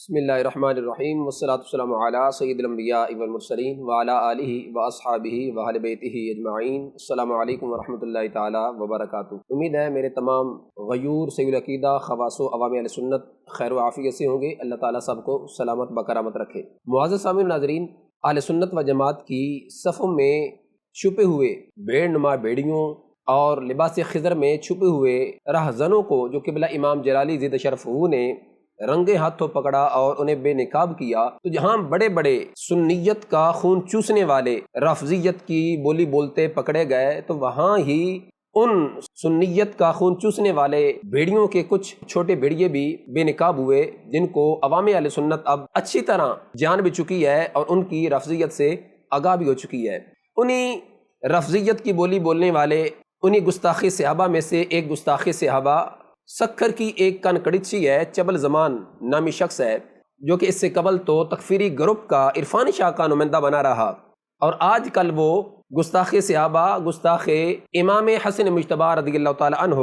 بسم اللہ الرحمن الرحیم والصلاۃ والسلام علی سید الانبیاء والمرسلین وعلی آلہ واصحابہ واہل بیتہ اجمعین۔ السلام علیکم ورحمۃ اللہ تعالی وبرکاتہ۔ امید ہے میرے تمام غیور سید العقیدہ خواص و عوام اہل سنت خیر و عافیت سے ہوں گے۔ اللہ تعالیٰ سب کو سلامت بکرامت رکھے۔ معزز سامعین ناظرین، اہل سنت و جماعت کی صفوں میں چھپے ہوئے بھیڑ نما بھیڑیوں اور لباس خضر میں چھپے ہوئے رہزنوں کو جو قبلہ امام جلالی زید شرف نے رنگے ہاتھوں پکڑا اور انہیں بے نقاب کیا، تو جہاں بڑے بڑے سنیت کا خون چوسنے والے رافضیت کی بولی بولتے پکڑے گئے، تو وہاں ہی ان سنیت کا خون چوسنے والے بھیڑیوں کے کچھ چھوٹے بھیڑیے بھی بے نقاب ہوئے، جن کو عوام اہل سنت اب اچھی طرح جان بھی چکی ہے اور ان کی رافضیت سے آگاہ بھی ہو چکی ہے۔ انہی رافضیت کی بولی بولنے والے انہی گستاخی صحابہ میں سے ایک گستاخی صحابہ سکھر کی ایک کنکڑچی ہے، چبل زمان نامی شخص ہے، جو کہ اس سے قبل تو تکفیری گروپ کا عرفانی شاہ کا نمائندہ بنا رہا، اور آج کل وہ گستاخ صحابہ گستاخ امام حسن مجتبی رضی اللہ تعالی عنہ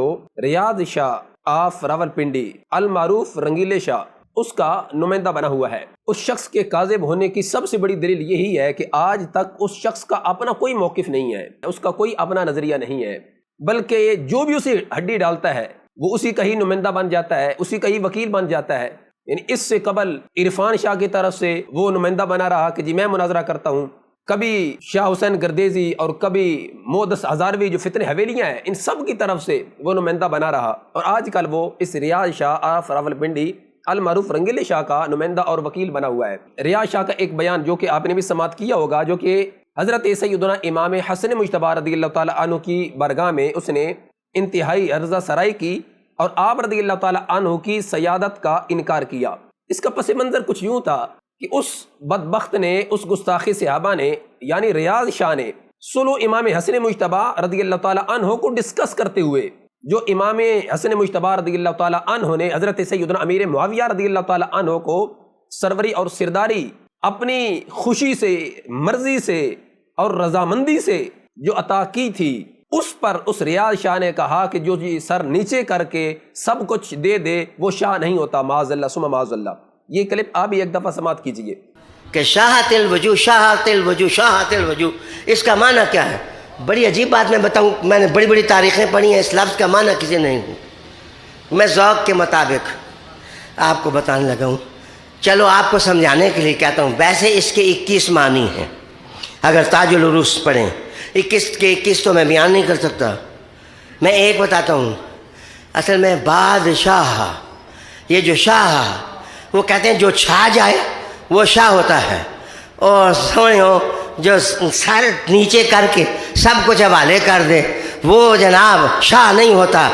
ریاض شاہ آف راولپنڈی المعروف رنگیلے شاہ اس کا نمائندہ بنا ہوا ہے۔ اس شخص کے کاذب ہونے کی سب سے بڑی دلیل یہی ہے کہ آج تک اس شخص کا اپنا کوئی موقف نہیں ہے، اس کا کوئی اپنا نظریہ نہیں ہے، بلکہ جو بھی اسے ہڈی ڈالتا ہے وہ اسی کا ہی نمائندہ بن جاتا ہے، اسی کا ہی وکیل بن جاتا ہے۔ یعنی اس سے قبل عرفان شاہ کی طرف سے وہ نمائندہ بنا رہا کہ جی میں مناظرہ کرتا ہوں، کبھی شاہ حسین گردیزی اور کبھی محدث ہزاروی جو فتن حویلیاں ہیں، ان سب کی طرف سے وہ نمائندہ بنا رہا، اور آج کل وہ اس ریاض شاہ آف راولپنڈی المعروف رنگیلے شاہ کا نمائندہ اور وکیل بنا ہوا ہے۔ ریاض شاہ کا ایک بیان جو کہ آپ نے بھی سماعت کیا ہوگا، جو کہ حضرت سیدنا امام حسن مجتبی رضی اللہ تعالی عنہ کی بارگاہ میں اس نے انتہائی عرضہ سرائی کی اور آپ رضی اللہ تعالی عنہ کی سیادت کا انکار کیا۔ اس کا پس منظر کچھ یوں تھا کہ اس بدبخت نے، اس گستاخی صحابہ نے یعنی ریاض شاہ نے سلو امام حسن مجتبی رضی اللہ تعالی عنہ کو ڈسکس کرتے ہوئے، جو امام حسن مجتبی رضی اللہ تعالی عنہ نے حضرت سیدنا امیر معاویہ رضی اللہ تعالی عنہ کو سروری اور سرداری اپنی خوشی سے، مرضی سے اور رضامندی سے جو عطا کی تھی، اس پر اس ریاض شاہ نے کہا کہ جو جی سر نیچے کر کے سب کچھ دے دے وہ شاہ نہیں ہوتا، معاذ اللہ ثم معاذ اللہ۔ یہ کلپ آپ بھی ایک دفعہ سماعت کیجئے کہ شاہت الوجوہ، شاہت الوجوہ، شاہت الوجوہ، اس کا معنی کیا ہے؟ بڑی عجیب بات میں بتاؤں، میں نے بڑی بڑی تاریخیں پڑھی ہیں، اس لفظ کا معنی کسی نہیں ہوں، میں ذوق کے مطابق آپ کو بتانے لگا ہوں۔ چلو آپ کو سمجھانے کے لیے کہتا ہوں، ویسے اس کے 21 معنی ہیں، اگر تاج العروس پڑھیں 21 کے 21 تو میں بیان نہیں کر سکتا، میں ایک بتاتا ہوں۔ اصل میں بادشاہ، یہ جو شاہ وہ کہتے ہیں جو چھا جائے وہ شاہ ہوتا ہے، اور سمجھو جو سر نیچے کر کے سب کچھ حوالے کر دے وہ جناب شاہ نہیں ہوتا،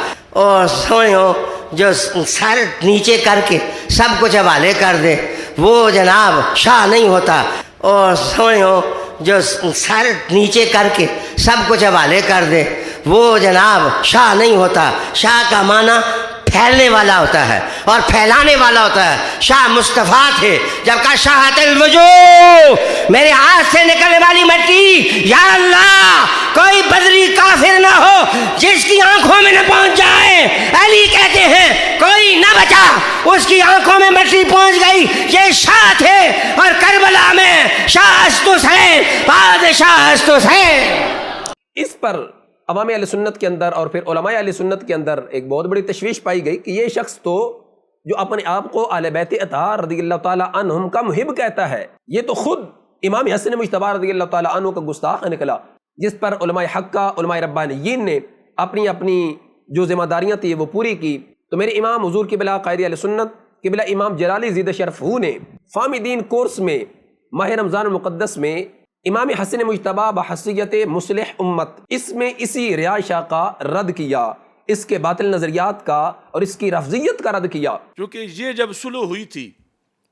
اور سمجھو جو سر نیچے کر کے سب کچھ حوالے کر دے وہ جناب شاہ نہیں ہوتا، اور سمجھو جو سر نیچے کر کے سب کچھ حوالے کر دے وہ جناب شاہ نہیں ہوتا۔ شاہ کا معنی پھیلنے والا ہوتا ہے اور پھیلانے والا ہوتا ہے۔ شاہ مصطفیٰ تھے، جب کہا شاہت الوجوہ، میرے ہاتھ سے نکلنے والی مٹی، یا اللہ کوئی بدری کافر نہ ہو جس کی آنکھوں میں نہ پہنچ جائے۔ علی کہتے ہیں کوئی نہ بچا، اس کی آنکھوں میں مٹی پہنچ گئی، یہ شاہ تھے، اور کربلا میں شاہ است حسین، بادشاہ است حسین۔ اس پر عوام اہل سنت کے اندر اور پھر علماء اہل سنت کے اندر ایک بہت بڑی تشویش پائی گئی کہ یہ شخص تو جو اپنے آپ کو اہل بیت اطہار رضی اللہ تعالی عنہم کا محب کہتا ہے، یہ تو خود امام حسن مجتبی رضی اللہ تعالی عنہ کا گستاخ نکلا، جس پر علماء حقہ، علماء ربانیین نے اپنی اپنی جو ذمہ داریاں تھیں وہ پوری کی۔ تو میرے امام حضور قبلہ قائد اہل سنت قبلہ امام جلالی زید شرف نے فہم دین کورس میں ماہ رمضان المقدس میں امام حسن مجتبی بحیثیت مصلح امت، اس میں اسی ریاض شاہ کا رد کیا، اس کے باطل نظریات کا اور اس کی رافضیت کا رد کیا۔ کیونکہ یہ جب صلح ہوئی تھی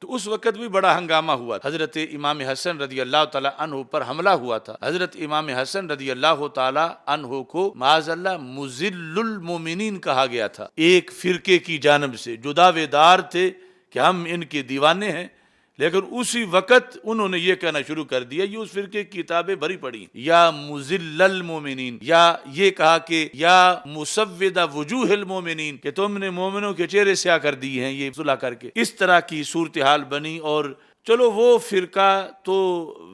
تو اس وقت بھی بڑا ہنگامہ ہوا، حضرت امام حسن رضی اللہ تعالیٰ عنہ پر حملہ ہوا تھا۔ حضرت امام حسن رضی اللہ تعالیٰ عنہ کو معاذ اللہ مذل المومنین کہا گیا تھا، ایک فرقے کی جانب سے جو دعوے دار تھے کہ ہم ان کے دیوانے ہیں، لیکن اسی وقت انہوں نے یہ کہنا شروع کر دیا، یہ اس فرقے کی کتابیں بھری پڑی، یا مذل المومنین، یا یہ کہا کہ یا مسود وجوہ المومنین، کہ تم نے مومنوں کے چہرے سیاہ کر دیے ہیں یہ صلح کر کے. اس طرح کی صورتحال بنی. اور چلو وہ فرقہ تو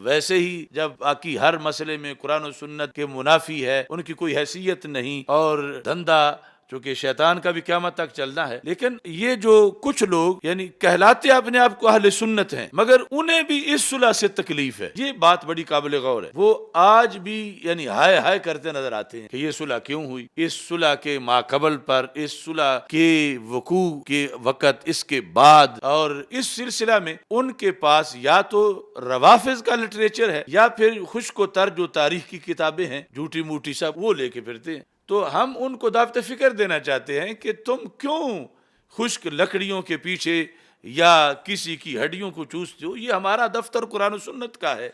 ویسے ہی جب باقی ہر مسئلے میں قرآن و سنت کے منافی ہے، ان کی کوئی حیثیت نہیں، اور دھندا چونکہ شیطان کا بھی قیامت تک چلنا ہے. لیکن یہ جو کچھ لوگ یعنی کہلاتے اپنے آپ کو اہل سنت ہیں، مگر انہیں بھی اس صلح سے تکلیف ہے. یہ بات بڑی قابل غور ہے. وہ آج بھی یعنی ہائے ہائے کرتے نظر آتے ہیں کہ یہ صلح کیوں ہوئی. اس صلح کے ماقبل پر، اس صلح کے وقوع کے وقت، اس کے بعد، اور اس سلسلہ میں ان کے پاس یا تو روافض کا لٹریچر ہے یا پھر خشک و تر جو تاریخ کی کتابیں ہیں جھوٹی موٹی سب وہ لے کے پھرتے ہیں. تو ہم ان کو دعوت فکر دینا چاہتے ہیں کہ تم کیوں خشک لکڑیوں کے پیچھے یا کسی کی ہڈیوں کو چوستے ہو. یہ ہمارا دفتر قرآن و سنت کا ہے.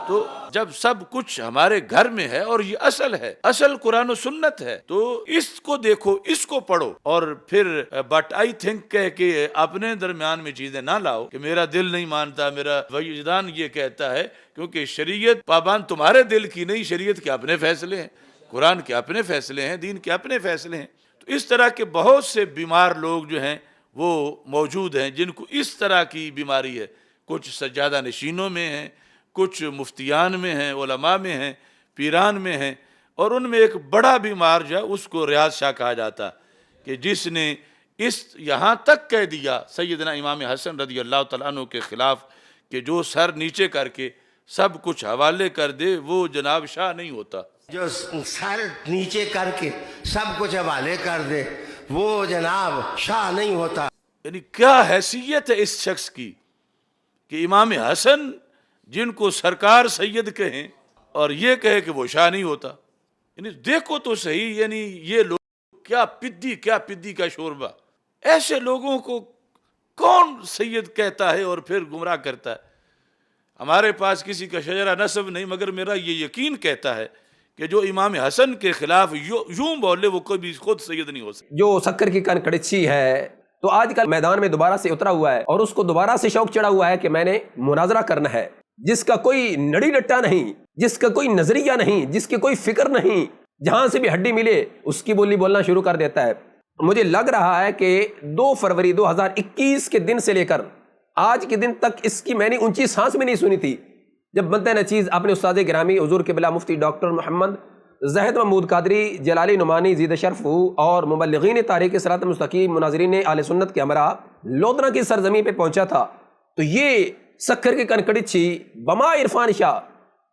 تو جب سب کچھ ہمارے گھر میں ہے اور یہ اصل ہے، اصل قرآن و سنت ہے، تو اس کو دیکھو، اس کو پڑھو، اور پھر بٹ آئی تھنک کہہ کے اپنے درمیان میں چیزیں نہ لاؤ کہ میرا دل نہیں مانتا، میرا وجدان یہ کہتا ہے. کیونکہ شریعت پابند تمہارے دل کی نہیں، شریعت کے اپنے فیصلے ہیں، قرآن کے اپنے فیصلے ہیں، دین کے اپنے فیصلے ہیں. تو اس طرح کے بہت سے بیمار لوگ جو ہیں وہ موجود ہیں جن کو اس طرح کی بیماری ہے. کچھ سجادہ نشینوں میں ہیں، کچھ مفتیان میں ہیں، علماء میں ہیں، پیران میں ہیں، اور ان میں ایک بڑا بیمار جو ہے اس کو ریاض شاہ کہا جاتا، کہ جس نے اس یہاں تک کہہ دیا سیدنا امام حسن رضی اللہ تعالیٰ عنہ کے خلاف کہ جو سر نیچے کر کے سب کچھ حوالے کر دے وہ جناب شاہ نہیں ہوتا. جو سر نیچے کر کے سب کچھ حوالے کر دے وہ جناب شاہ نہیں ہوتا. یعنی کیا حیثیت ہے اس شخص کی کہ امام حسن جن کو سرکار سید کہیں اور یہ کہے کہ وہ شاہ نہیں ہوتا. یعنی دیکھو تو صحیح، یعنی یہ لوگ کیا پدی کا شوربہ. ایسے لوگوں کو کون سید کہتا ہے اور پھر گمراہ کرتا ہے. ہمارے پاس کسی کا شجرہ نسب نہیں، مگر میرا یہ یقین کہتا ہے کہ جو امام حسن کے خلاف یوں بولے وہ کبھی خود سید نہیں ہو سکتا. جو شکر کی کن کڑچی ہے تو آج کل میدان میں دوبارہ سے اترا ہوا ہے اور اس کو دوبارہ سے شوق چڑھا ہوا ہے کہ میں نے مناظرہ کرنا ہے. جس کا کوئی نڑی ڈٹا نہیں، جس کا کوئی نظریہ نہیں، جس کی کوئی فکر نہیں، جہاں سے بھی ہڈی ملے اس کی بولی بولنا شروع کر دیتا ہے. مجھے لگ رہا ہے کہ 2 فروری 2021 کے دن سے لے کر آج کے دن تک اس کی میں نے اونچی سانس میں نہیں سنی تھی جب بنتے نچیز اپنے استاد گرامی حضور قبلہ مفتی ڈاکٹر محمد زاہد محمود قادری جلالی نعمانی زید شرف اور مبلغین تاریخ صراط مستقیم مناظرین اہل سنت کے ہمراہ لودھنا کی سرزمین پہ پہنچا تھا. تو یہ سکر کی کنکڑچی بما عرفان شاہ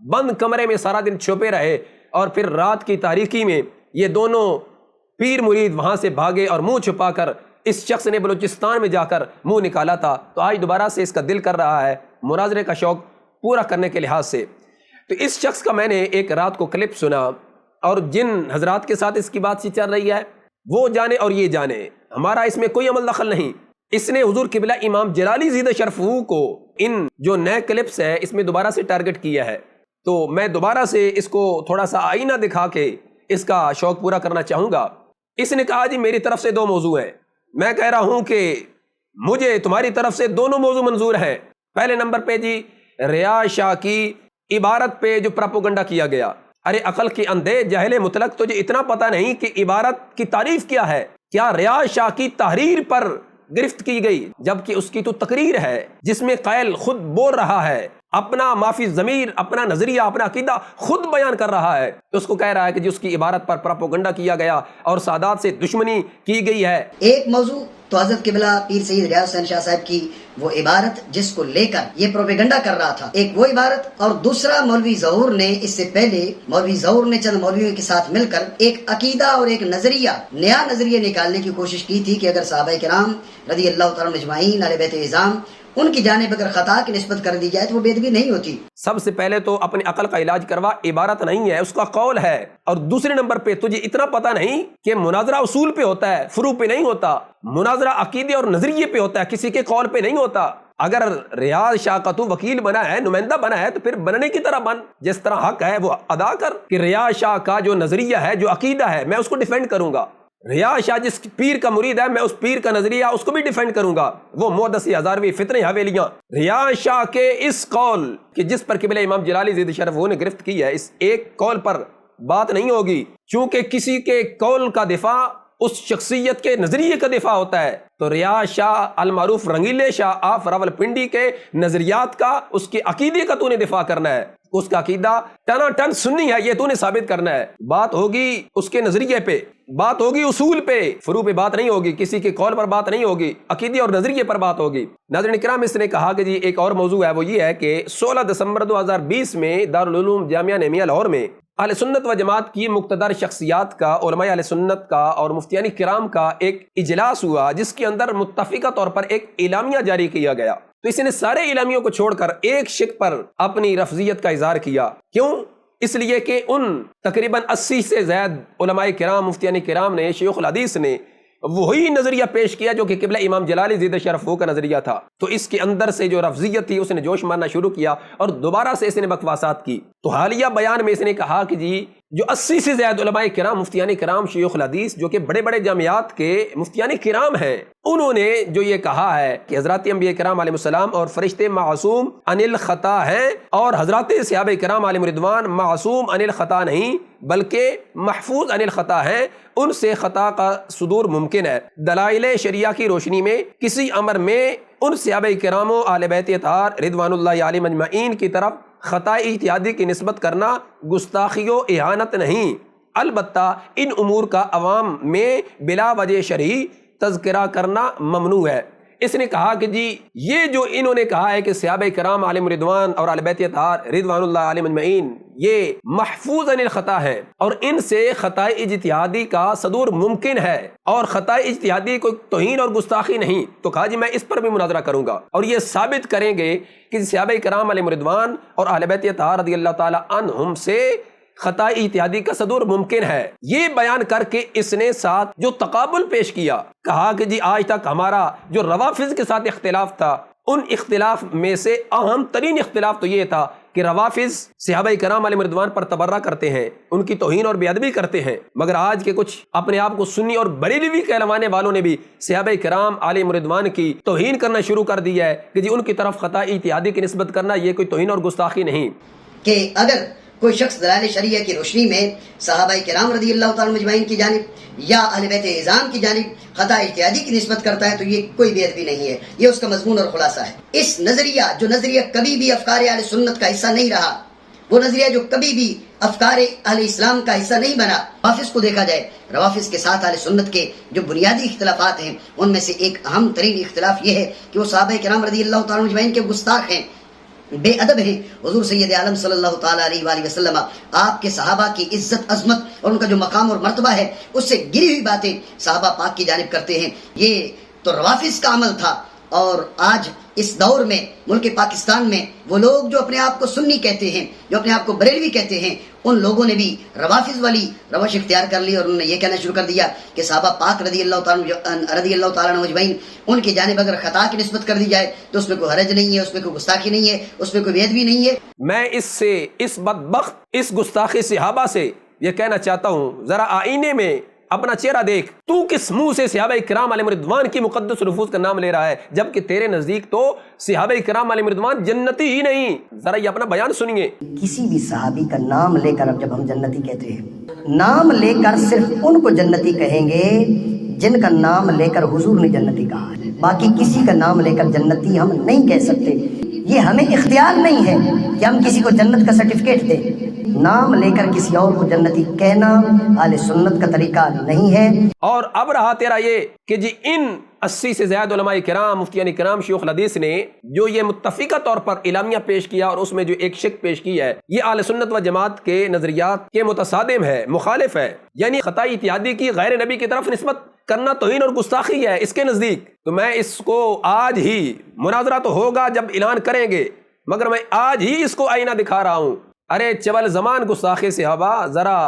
بند کمرے میں سارا دن چھپے رہے اور پھر رات کی تاریکی میں یہ دونوں پیر مرید وہاں سے بھاگے اور منہ چھپا کر اس شخص نے بلوچستان میں جا کر منہ نکالا تھا. تو آج دوبارہ سے اس کا دل کر رہا ہے مناظرے کا شوق پورا کرنے کے لحاظ سے. تو اس شخص کا میں نے ایک رات کو کلپ سنا اور جن حضرات کے ساتھ اس کی بات چیت چل رہی ہے وہ جانے اور یہ جانے، ہمارا اس میں کوئی عمل دخل نہیں. اس نے حضور قبلہ امام جلالی زید شرف کو ان جو نئے کلپس ہے اس میں دوبارہ سے ٹارگٹ کیا ہے. تو میں دوبارہ سے اس کو تھوڑا سا آئینہ دکھا کے اس کا شوق پورا کرنا چاہوں گا. اس نے کہا جی میری طرف سے 2 موضوع ہیں. میں کہہ رہا ہوں کہ مجھے تمہاری طرف سے دونوں موضوع منظور ہیں. پہلے نمبر پہ جی ریاض شاہ کی عبارت پہ جو پراپوگنڈا کیا گیا. ارے عقل کے اندھے جاہل مطلق تجھے اتنا پتہ نہیں کہ عبارت کی تعریف کیا ہے. کیا ریاض شاہ کی تحریر پر گرفت کی گئی جبکہ اس کی تو تقریر ہے جس میں قائل خود بول رہا ہے، اپنا معافی ضمیر، اپنا نظریہ، اپنا عقیدہ خود بیان کر رہا ہے. تو اس کو کہہ رہا ہے کہ جس کی عبارت پر پراپوگنڈا کیا گیا اور سادات سے دشمنی کی گئی ہے. ایک موضوع تو حضرت قبلہ پیر سید ریاض حسین شاہ صاحب کی وہ عبارت جس کو لے کر یہ پروپیگنڈا کر رہا تھا، ایک وہ عبارت، اور دوسرا مولوی ظہور نے اس سے پہلے مولوی ظہور نے چند مولویوں کے ساتھ مل کر ایک عقیدہ اور ایک نظریہ، نیا نظریہ نکالنے کی کوشش کی تھی کہ اگر صحابہ کرام رضی اللہ تعالیٰ اجمعین اہل بیت اعظام ان کی جانب اگر خطا کی نسبت کر دی جائے تو وہ بے ادبی نہیں ہوتی. سب سے پہلے تو اپنی عقل کا علاج کروا، عبارت نہیں ہے اس کا قول ہے. اور دوسرے نمبر پہ تجھے اتنا پتہ نہیں کہ مناظرہ اصول پہ ہوتا ہے، فروع پہ نہیں ہوتا. مناظرہ عقیدے اور نظریے پہ ہوتا ہے، کسی کے قول پہ نہیں ہوتا. اگر ریاض شاہ کا تو وکیل بنا ہے، نمائندہ بنا ہے، تو پھر بننے کی طرح بن، جس طرح حق ہے وہ ادا کر کہ ریاض شاہ کا جو نظریہ ہے، جو عقیدہ ہے، میں اس کو ڈیفینڈ کروں گا. ریاض شاہ جس پیر کا مرید ہے میں اس پیر کا نظریہ اس کو بھی ڈیفینڈ کروں گا، وہ محدثی ہزاروی فتنی حویلیاں۔ ریاض شاہ کے اس قول کہ جس پر قبلہ امام جلالی زید شرف وہ نے گرفت کی ہے، اس ایک قول پر بات نہیں ہوگی، چونکہ کسی کے قول کا دفاع اس شخصیت کے نظریے کا دفاع ہوتا ہے۔ تو ریاض شاہ المعروف رنگیلے شاہ آف راول پنڈی کے نظریات کا، اس کے عقیدے کا تو نے دفاع کرنا ہے، اس کا عقیدہ ٹنا ٹن سنی ہے یہ تو نے ثابت کرنا ہے۔ بات ہوگی اس کے نظریے پہ، بات ہوگی اصول پہ، فروع پہ بات نہیں ہوگی، کسی کے قول پر بات نہیں ہوگی، عقیدے اور نظریے پر بات ہوگی۔ ناظرین کرام، اس نے کہا کہ جی ایک اور موضوع ہے، وہ یہ ہے کہ 16 دسمبر 2020 میں دارالعلوم جامعہ نعمیہ لاہور میں اہل سنت و جماعت کی مقتدر شخصیات کا، علماء اہل سنت کا اور مفتیان کرام کا ایک اجلاس ہوا، جس کے اندر متفقہ طور پر ایک اعلامیہ جاری کیا گیا۔ تو اس نے سارے اعلامیوں کو چھوڑ کر ایک شق پر اپنی رفضیت کا اظہار کیا۔ کیوں؟ اس لیے کہ ان تقریباً 80 سے زائد علماء کرام، مفتیان کرام نے، شیوخ الحدیث نے وہی نظریہ پیش کیا جو کہ قبلہ امام جلالی زید شرف کا نظریہ تھا۔ تو اس کے اندر سے جو رفضیت تھی اس نے جوش مارنا شروع کیا اور دوبارہ سے اس نے بکواسات کی۔ تو حالیہ بیان میں اس نے کہا کہ جی جو 80 سے زیادہ علماء کرام، مفتیان کرام، شیوخ الحدیث جو کہ بڑے بڑے جامعات کے مفتیان کرام ہیں، انہوں نے جو یہ کہا ہے کہ حضرات انبیاء کرام علیہ السلام اور فرشتے معصوم عن الخطا ہیں، اور حضرات صحابہ کرام علیہ رضوان معصوم عن الخطا نہیں بلکہ محفوظ عن الخطا ہیں، ان سے خطا کا صدور ممکن ہے۔ دلائل شریعہ کی روشنی میں کسی امر میں ان صحابہ کرام و اہل بیت اطہار رضوان اللہ علیہم اجمعین کی طرف خطا اجتہادی کی نسبت کرنا گستاخی و اہانت نہیں، البتہ ان امور کا عوام میں بلا وجہ شرعی تذکرہ کرنا ممنوع ہے۔ اس نے کہا کہ جی یہ جو انہوں نے کہا ہے کہ صحابہ کرام علیہم رضوان اور اہل بیت اطہار رضوان اللہ علیہم اجمعین یہ محفوظ عن الخطا ہے اور ان سے خطا اجتہادی کا صدور ممکن ہے اور خطا اجتہادی کوئی توہین اور گستاخی نہیں، تو کہا جی میں اس پر بھی مناظرہ کروں گا اور یہ ثابت کریں گے کہ صحابہ کرام علیہم رضوان اور اہل بیت اطہار رضی اللہ تعالی عنہم سے خطا اجتہادی کا صدور ممکن ہے۔ یہ بیان کر کے اس نے ساتھ جو تقابل پیش کیا، کہا کہ جی آج تک ہمارا جو روافض کے ساتھ اختلاف تھا، ان اختلاف میں سے اہم ترین اختلاف تو یہ تھا کہ روافض صحابہ کرام علیہ رضوان پر تبرہ کرتے ہیں، ان کی توہین اور بے ادبی کرتے ہیں، مگر آج کے کچھ اپنے آپ کو سنی اور بریلوی کہلوانے والوں نے بھی صحابہ کرام علیہ رضوان کی توہین کرنا شروع کر دیا ہے کہ جی ان کی طرف خطا اجتہادی کی نسبت کرنا یہ کوئی توہین اور گستاخی نہیں۔ کہ اگر کوئی شخص دلائل شریعہ کی روشنی میں صحابہ کرام رضی اللہ تعالیٰ مجمعین کی جانب یا اہل بیت اعظام کی جانب خطا اجتہادی کی نسبت کرتا ہے تو یہ کوئی بے ادبی نہیں ہے، یہ اس کا مضمون اور خلاصہ ہے۔ اس نظریہ جو نظریہ کبھی بھی افکار اہل سنت کا حصہ نہیں رہا، وہ نظریہ جو کبھی بھی افکار اہل اسلام کا حصہ نہیں بنا، روافض کو دیکھا جائے، روافض کے ساتھ اہل سنت کے جو بنیادی اختلافات ہیں ان میں سے ایک اہم ترین اختلاف یہ ہے کہ وہ صحابہ کرام رضی اللہ تعالیٰ مجمعین کے گستاخ ہیں، بے ادب ہیں۔ حضور سید عالم صلی اللہ تعالیٰ علیہ وآلہ وسلم آپ کے صحابہ کی عزت، عظمت اور ان کا جو مقام اور مرتبہ ہے اس سے گری ہوئی باتیں صحابہ پاک کی جانب کرتے ہیں، یہ تو روافض کا عمل تھا۔ اور آج اس دور میں ملک پاکستان میں وہ لوگ جو اپنے آپ کو سنی کہتے ہیں، جو اپنے آپ کو بریلوی کہتے ہیں، ان لوگوں نے بھی روافض والی روش اختیار کر لی اور انہوں نے یہ کہنا شروع کر دیا کہ صحابہ پاک رضی اللہ تعالیٰ عنہ اجمعین ان کی جانب اگر خطا کی نسبت کر دی جائے تو اس میں کوئی حرج نہیں ہے، اس میں کوئی گستاخی نہیں ہے، اس میں کوئی بے ادبی نہیں ہے۔ میں اس بدبخت اس گستاخی صحابہ سے یہ کہنا چاہتا ہوں، ذرا آئینے میں اپنا چہرہ دیکھ، تو کس منہ سے صحابہ کرام علیہ رضوان کی مقدس نفوس کا نام لے رہا ہے جبکہ تیرے نزدیک تو صحابہ کرام علیہ رضوان جنتی ہی نہیں۔ ذرا یہ اپنا بیان سنیے۔ کسی بھی صحابی کا نام لے کر اب جب ہم جنتی کہتے ہیں، نام لے کر صرف ان کو جنتی کہیں گے جن کا نام لے کر حضور نے جنتی کہا ہے، باقی کسی کا نام لے کر جنتی ہم نہیں کہہ سکتے۔ یہ ہمیں اختیار نہیں ہے کہ ہم کسی کو جنت کا سرٹیفکیٹ دیں۔ نام لے کر کسی اور کو جنتی کہنا اہل سنت کا طریقہ نہیں ہے۔ اور اب رہا تیرا یہ کہ جی ان 80 سے زیادہ علماء کرام، مفتیان کرام، شیوخ الحدیث نے جو یہ متفقہ طور پر اعلامیہ پیش کیا اور اس میں جو ایک شک پیش کی ہے، یہ اہل سنت و جماعت کے نظریات کے متصادم ہے، مخالف ہے، یعنی خطا اجتہادی کی غیر نبی کی طرف نسبت کرنا توہین اور گستاخی ہے اس کے نزدیک۔ تو میں اس کو آج ہی، مناظرہ تو ہوگا جب اعلان کریں گے، مگر میں آج ہی اس کو آئینہ دکھا رہا ہوں۔ ارے چول زمان گستاخی صحابہ، ذرا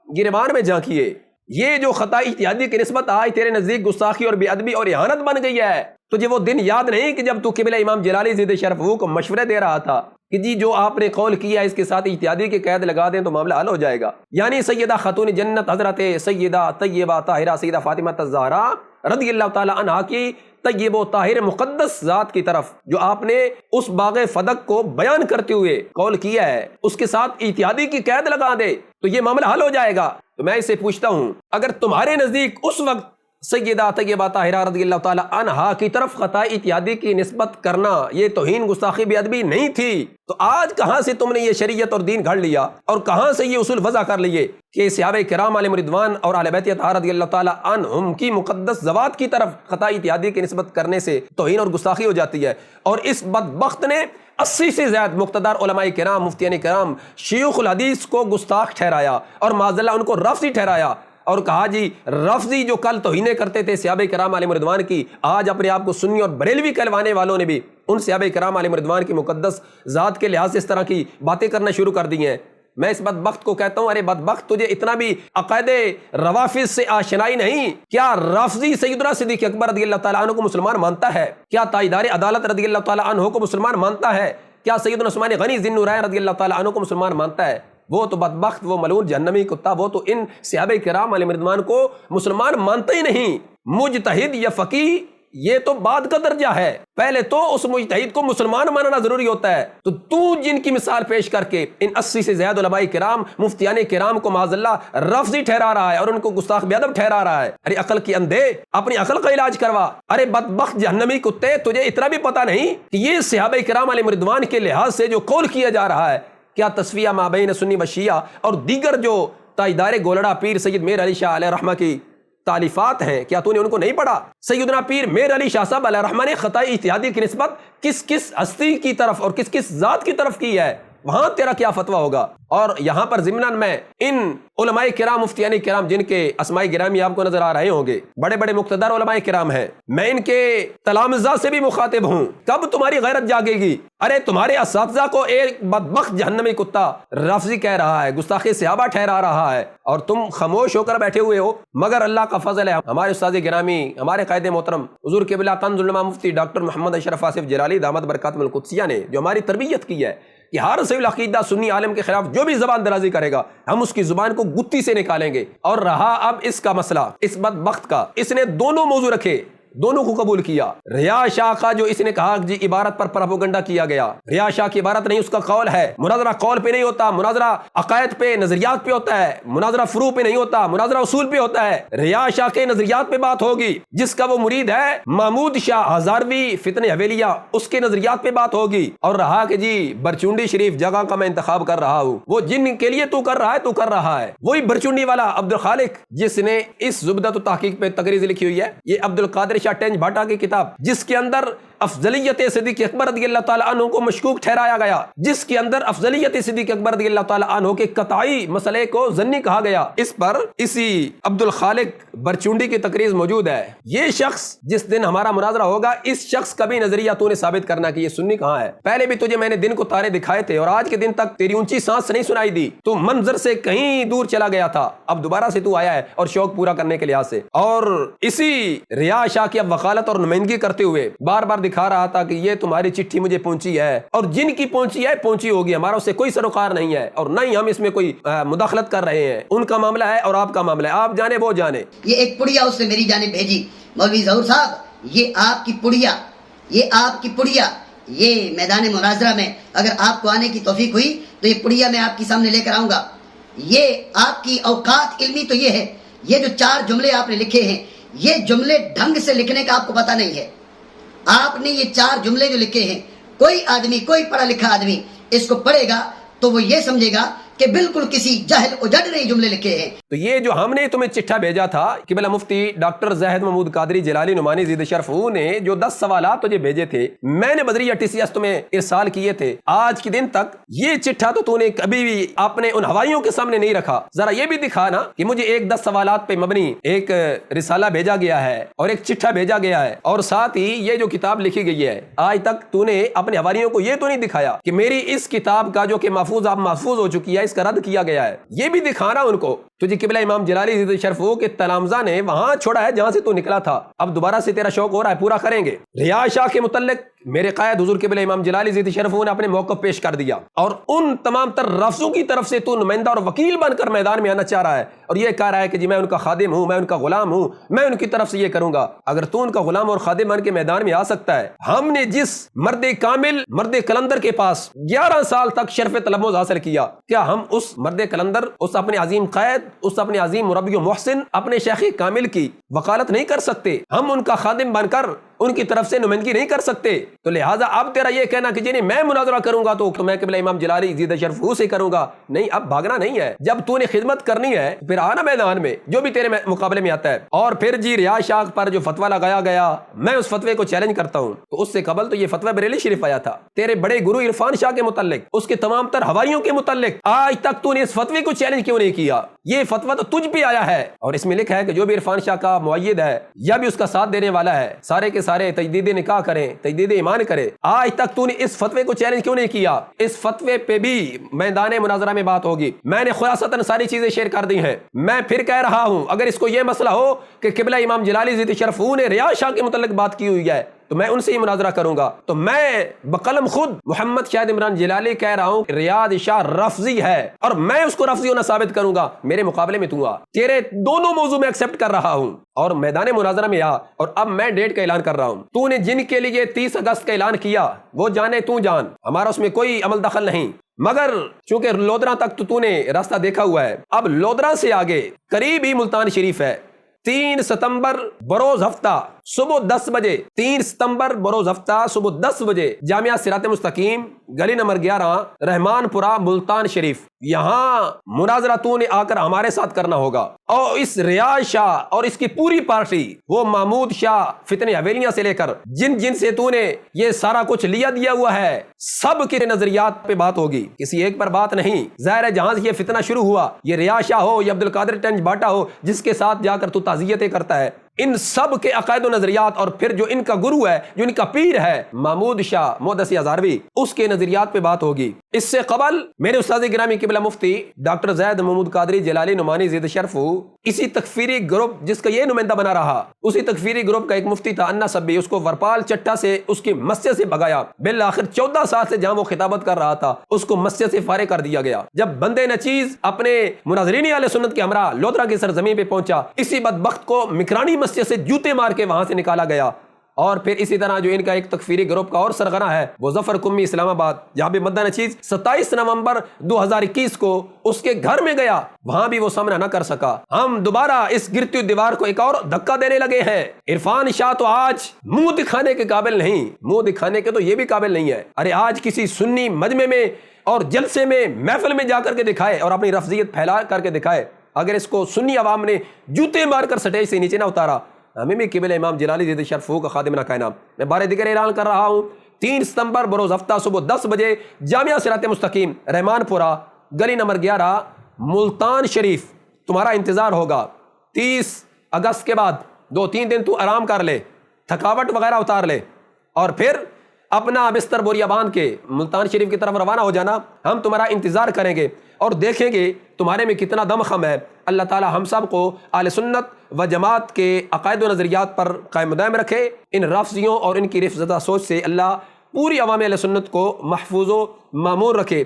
گریبان میں جھانکیے، یہ جو خطا اجتہادی کی نسبت آج تیرے نزدیک گستاخی اور بے ادبی اور اہانت بن گئی ہے، تجھے وہ دن یاد نہیں کہ جب تو قبلہ امام جلالی زید شرف کو مشورے دے رہا تھا کہ جی جو آپ نے قول کیا ہے اس کے ساتھ اجتہادی کی قید لگا دیں تو معاملہ حل ہو جائے گا. یعنی سیدہ خاتون جنت حضرت سیدہ طیبہ طاہرہ سیدہ فاطمہ الزہرا رضی اللہ تعالی عنہا کی طیب و طاہر مقدس ذات کی طرف جو آپ نے اس باغ فدق کو بیان کرتے ہوئے قول کیا ہے اس کے ساتھ اجتہادی کی قید لگا دے تو یہ معاملہ حل ہو جائے گا. تو میں اسے پوچھتا ہوں اگر تمہارے نزدیک اس وقت سیدہ طیبہ طاہرہ رضی اللہ تعالی عنہا کی طرف خطا اتحادی کی نسبت کرنا یہ توہین گستاخی بے ادبی نہیں تھی تو آج کہاں سے تم نے یہ شریعت اور دین گھڑ لیا اور کہاں سے یہ اصول وضع کر لیے کہ صحابہ کرام علیہم رضوان اور اہل بیت اطہار رضی اللہ تعالی عنہم کی مقدس ذوات کی طرف خطا اتحادی کی نسبت کرنے سے توہین اور گستاخی ہو جاتی ہے. اور اس بدبخت نے 80 سے زیادہ مقتدر علماء کرام مفتیان کرام شیوخ الحدیث کو گستاخ ٹھہرایا اور معاذ اللہ ان کو رافضی ٹھہرایا اور کہا جی رافضی جو کل توہینیں کرتے تھے صحابہ کرام علیہم رضوان کی آج اپنے آپ کو سنی اور بریلوی کہلوانے والوں نے بھی ان صحابہ کرام علیہم رضوان کی مقدس ذات کے لحاظ سے اس طرح کی باتیں کرنا شروع کر دی ہیں. میں اس بدبخت کو کہتا ہوں ارے بدبخت تجھے اتنا بھی عقائد روافض سے آشنائی نہیں. کیا رافضی سیدنا صدیق اکبر رضی اللہ تعالیٰ عنہ کو مسلمان مانتا ہے؟ کیا تاجدار عدالت رضی اللہ تعالیٰ عنہ کو مسلمان مانتا ہے؟ کیا سیدنا عثمان غنی ذی النورین رضی اللہ تعالیٰ عنہ کو مسلمان مانتا ہے؟ وہ تو بدبخت وہ ملعون جہنمی کتا وہ تو ان صحابہ کرام علیہم رضوان کو مسلمان مانتا ہی نہیں. مجتہد یا فقیہ یہ تو بعد کا درجہ ہے، پہلے تو اس مجتہد کو مسلمان ماننا ضروری ہوتا ہے. تو جن کی مثال پیش کر کے ان 80 سے زیادہ علماء کرام مفتیان کرام کو معاذ اللہ رافضی ٹھہرا رہا ہے اور ان کو گستاخ بے ادب ٹھہرا رہا ہے. ارے عقل کی اندھے اپنی عقل کا علاج کروا. ارے بدبخت جہنمی کتے تجھے اتنا بھی پتہ نہیں کہ یہ صحابہ کرام علیہم رضوان کے لحاظ سے جو قول کیا جا رہا ہے کیا تصفیہ مابین سنی و شیعہ اور دیگر جو تاجدار گولڑا پیر سید میر علی شاہ علیہ رحمہ کی تالیفات ہیں کیا تو نے ان کو نہیں پڑھا؟ سیدنا پیر میر علی شاہ صاحب علیہ رحمہ نے خطا اجتہادی کی نسبت کس کس ہستی کی طرف اور کس کس ذات کی طرف کی ہے، وہاں تیرا کیا فتویٰ ہوگا؟ اور یہاں پر ضمناً میں ان علماء کرام مفتیان کرام جن کے اسماء گرامی آپ کو نظر آ رہے ہوں گے بڑے بڑے مقتدر علماء کرام ہیں، میں ان کے تلامذہ سے بھی مخاطب ہوں. کب تمہاری غیرت جاگے گی؟ ارے تمہارے اساتذہ کو ایک بدبخت جہنمی کتا رافضی کہہ رہا ہے، گستاخی صحابہ ٹھہرا رہا ہے اور تم خاموش ہو کر بیٹھے ہوئے ہو. مگر اللہ کا فضل ہے ہمارے استاد گرامی ہمارے قائد محترم حضور قبلہ طنز العلماء مفتی ڈاکٹر محمد اشرف آصف جلالی دامت برکاتہم القدسیہ نے جو ہماری تربیت کی ہے کہ ہر صحیح العقیدہ سنی عالم کے خلاف جو بھی زبان درازی کرے گا ہم اس کی زبان کو گتی سے نکالیں گے. اور رہا اب اس کا مسئلہ اس بدبخت کا، اس نے دونوں موضوع رکھے، دونوں کو قبول کیا. ریا شاہ کا جو اس نے کہا جی عبارت پر پروپیگنڈا کیا گیا، ریا شاہ کی عبارت نہیں اس کا قول ہے. مناظرہ قول پہ نہیں ہوتا، مناظرہ عقائد پہ نظریات پہ ہوتا ہے، مناظرہ فروع پہ نہیں ہوتا، مناظرہ اصول پہ ہوتا ہے. ریا شاہ کے نظریات پہ بات ہوگی، جس کا وہ مرید ہے محمود شاہ ہزاروی فتنہ حویلیہ اس کے نظریات پہ بات ہوگی. اور رہا کہ جی برچونڈی شریف جگہ کا میں انتخاب کر رہا ہوں، وہ جن کے لیے تو کر رہا ہے وہی برچونڈی والا عبدالخالق جس نے اس زبدۃ التحقیق پہ تقریر لکھی ہوئی ہے، یہ عبدالقادر شاہ ٹینج بھاٹا کی کتاب جس کے اندر افضلیت صدیق اکبر رضی اللہ تعالی عنہ کو مشکوک ٹھہرایا گیا، جس کے اندر افضلیت صدیق اکبر رضی اللہ تعالی عنہ کے قطعی مسئلے کو ظنی کہا گیا. اس پر اسی عبدالخالق برچونڈی کی تقریر موجود ہے. یہ شخص جس دن ہمارا مناظرہ ہوگا اس شخص کا بھی نظریہ تو نے ثابت کرنا کہ یہ سنی کہاں ہے. پہلے بھی تجھے میں نے دن کو تارے دکھائے تھے اور آج کے دن تک تیری اونچی سانس نہیں سنائی دی، تو منظر سے کہیں دور چلا گیا تھا، اب دوبارہ سے تو آیا ہے اور شوق پورا کرنے کے لحاظ سے. اور اسی ریا شاہ کی اب وکالت اور نمائندگی کرتے ہوئے بار بار دکھا رہا تھا کہ یہ تمہاری چٹھی مجھے پہنچی ہے اور جن کی پہنچی ہے پہنچی ہوگی، ہمارا اس سے کوئی سروکار نہیں ہے اور نہ ہی ہم اس میں کوئی مداخلت کر رہے ہیں. ان کا معاملہ ہے اور آپ کا معاملہ ہے، آپ جانے وہ جانے. یہ ایک پڑیا اس نے میری جانب بھیجی، مولوی ظہور صاحب یہ آپ کی پڑیا یہ میدان مناظرہ میں اگر آپ کو آنے کی توفیق ہوئی تو یہ پڑیا میں آپ کے سامنے لے کر آؤں گا. یہ آپ کی اوقات علمی تو یہ ہے، یہ جو 4 جملے آپ نے لکھے ہیں یہ جملے ڈھنگ سے لکھنے کا آپ کو پتہ نہیں ہے. آپ نے یہ 4 جملے جو لکھے ہیں کوئی پڑھا لکھا آدمی اس کو پڑھے گا تو وہ یہ سمجھے گا کہ بالکل کسی جاہل اجڑ رہے جملے لکھے ہیں. تو یہ جو ہم نے تمہیں چٹھا بھیجا تھا کہ بلا مفتی ڈاکٹر زاہد محمود قادری جلالی نعمانی زید شرف نے جو 10 سوالات تجھے بھیجے تھے میں نے بدریہ TCS تمہیں ارسال کیے تھے، آج کے دن تک یہ چٹھا تو نے کبھی بھی اپنے ان ہوائیوں کے سامنے نہیں رکھا. ذرا یہ بھی دکھا نا کہ مجھے ایک 10 سوالات پہ مبنی ایک رسالہ بھیجا گیا ہے اور ایک چٹھا بھیجا گیا ہے اور ساتھ ہی یہ جو کتاب لکھی گئی ہے آج تک تو نے اپنے حوالیوں کو یہ تو نہیں دکھایا کہ میری اس کتاب کا جو کہ محفوظ ہو چکی ہے اس کا رد کیا گیا ہے. یہ بھی دکھانا ان کو تجھے قبلہ امام جلالی عزت شرف ہو کے تلامزہ نے وہاں چھوڑا ہے جہاں سے تو نکلا تھا، اب دوبارہ سے تیرا شوق ہو رہا ہے، پورا کریں گے۔ ریاض شاہ کے متعلق میرے قائد حضور قبلہ امام جلالی عزت شرف نے اپنے موقف پیش کر دیا، اور ان تمام تر رفضوں کی طرف سے تو نمائندہ اور وکیل بن کر میدان میں آنا چاہ رہا ہے، اور یہ کہہ رہا ہے کہ جی میں ان کا خادم ہوں، میں ان کا غلام ہوں، میں ان کی طرف سے یہ کروں گا۔ اگر تو ان کا غلام اور خادم بن کے میدان میں آ سکتا ہے، ہم نے جس مرد کامل مرد کلندر کے پاس 11 سال تک شرف تلمذ حاصل کیا، کیا ہم اس مرد کلندر، اس اپنے عظیم قائد، اس اپنے عظیم مربی و محسن، اپنے شیخ کامل کی وکالت نہیں کر سکتے؟ ہم ان کا خادم بن کر ان کی طرف سے نمائندگی نہیں کر سکتے؟ تو لہٰذا اب تیرا یہ کہنا کہ جنہیں میں مناظرہ کروں گا تو میں قبلہ امام جلالی عزت شرف سے کروں گا، نہیں، اب بھاگنا نہیں ہے۔ جب تو نے خدمت کرنی ہے پھر آنا میدان میں، جو بھی تیرے مقابلے میں آتا ہے۔ اور پھر جی ریاض شاہ پر جو فتویٰ لگایا گیا، میں اس فتوے کو چیلنج کرتا ہوں۔ تو اس سے قبل تو یہ فتویٰ بریلی شریف آیا تھا تیرے بڑے گرو عرفان شاہ کے متعلق، اس کے تمام تر حواریوں کے متعلق، آج تک تو نے اس فتوے کو چیلنج کیوں نہیں کیا؟ یہ فتویٰ تو تجھ پہ آیا ہے، اور اس میں لکھا ہے کہ جو بھی عرفان شاہ کا معید ہے یا بھی اس کا ساتھ دینے والا ہے، سارے کے سارے تجدید نکاح کریں، تجدید ایمان کرے۔ آج تک تو نے اس فتوے کو چیلنج کیوں نہیں کیا؟ اس فتوے پہ بھی میدان مناظرہ میں بات ہوگی۔ میں نے خلاصتاً ساری چیزیں شیئر کر دی ہیں۔ میں پھر کہہ رہا ہوں، اگر اس کو یہ مسئلہ ہو کہ قبلہ امام جلالی عزت شرف نے ریاض شاہ کے متعلق بات کی ہوئی ہے تو میں ان سے ہی مناظرہ کروں گا، تو میں بقلم خود محمد شاہد عمران جلالی کہہ رہا ہوں کہ ریاض شاہ رفضی ہے، اور میں اس کو رفضی ہونا ثابت کروں گا۔ میرے مقابلے میں تو آ، تیرے دونوں موضوع میں ایکسپٹ کر رہا ہوں، اور میدان مناظرہ میں آ، اور اب میں ڈیٹ کا اعلان کر رہا ہوں۔ تو نے جن کے لیے 30 اگست کا اعلان کیا وہ جانے تو جان، ہمارا اس میں کوئی عمل دخل نہیں، مگر چونکہ لودرا تک تو نے راستہ دیکھا ہوا ہے، اب لودرا سے آگے قریب ہی ملتان شریف ہے۔ 3 ستمبر بروز ہفتہ صبح 10 بجے، 3 ستمبر بروز ہفتہ صبح 10 بجے جامعہ صراط مستقیم، گلی نمبر 11، رحمان پورہ، ملتان شریف، یہاں مناظرہ تو نے آ کر ہمارے ساتھ کرنا ہوگا۔ اور اس ریاض شاہ اور اس کی پوری پارٹی، وہ محمود شاہ فتنی حویلیاں سے لے کر جن سے تو نے یہ سارا کچھ لیا دیا ہوا ہے، سب کے نظریات پہ بات ہوگی، کسی ایک پر بات نہیں۔ ظاہر ہے جہاں سے یہ فتنہ شروع ہوا، یہ ریاض شاہ ہو یا عبد القادر ٹنج باٹا ہو جس کے ساتھ جا کر تو تعزیتیں کرتا ہے، ان سب کے عقائد و نظریات، اور پھر جو ان کا گرو ہے، جو ان کا پیر ہے محمود شاہ محدثی ہزاروی، اس کے نظریات پہ بات ہوگی۔ اس سے قبل میرے استاد گرامی قبلہ مفتی ڈاکٹر زید محمود قادری جلالی نعمانی زید شرف، اسی تکفیری گروپ جس کا یہ نمائندہ بنا رہا، اسی تکفیری گروپ کا ایک مفتی تھا انا سبی، اس کو ورپال چٹا سے اس کی مسجد سے بھگایا، بالآخر 14 سال سے جہاں وہ خطابت کر رہا تھا اس کو مسجد سے فارغ کر دیا گیا۔ جب بندے نچیز اپنے مناظرین اہل سنت کے ہمراہ لودرا کی سرزمین پہ پہنچا، اسی بدبخت کو مکرانی مسجد سے جوتے مار کے وہاں سے نکالا گیا۔ اور پھر اسی طرح جو ان کا ایک تکفیری گروپ کا اور سرغنہ ہے وہ ظفر قمی اسلام آباد، جہاں بھی مدہ نچیز 27 نومبر 2021 کو اس کے گھر میں گیا، وہاں بھی وہ سامنا نہ کر سکا۔ ہم دوبارہ اس گرتی دیوار کو ایک اور دھکا دینے لگے ہیں۔ عرفان شاہ تو آج منہ دکھانے کے قابل نہیں، منہ دکھانے کے تو یہ بھی قابل نہیں ہے۔ ارے آج کسی سنی مجمع میں اور جلسے میں محفل میں جا کر کے دکھائے اور اپنی رفضیت پھیلا کر کے دکھائے، اگر اس کو سنی عوام نے جوتے مار کر سٹیج سے نیچے نہ اتارا، ہمیں بھی قبلہ امام جلالی زید شرف کا خادم نہ کہنا۔ میں بار دیگر اعلان کر رہا ہوں، 3 ستمبر بروز ہفتہ صبح 10 بجے جامعہ صراط مستقیم، رحمان پورہ، گلی نمبر 11، ملتان شریف، تمہارا انتظار ہوگا۔ 30 اگست کے بعد 2-3 دن تو آرام کر لے، تھکاوٹ وغیرہ اتار لے، اور پھر اپنا بستر بوریا باندھ کے ملتان شریف کی طرف روانہ ہو جانا۔ ہم تمہارا انتظار کریں گے اور دیکھیں گے تمہارے میں کتنا دم خم ہے۔ اللہ تعالی ہم سب کو اہل سنت و جماعت کے عقائد و نظریات پر قائم دائم رکھے۔ ان رافضیوں اور ان کی رفضدہ سوچ سے اللہ پوری عوام اہل سنت کو محفوظ و معمور رکھے۔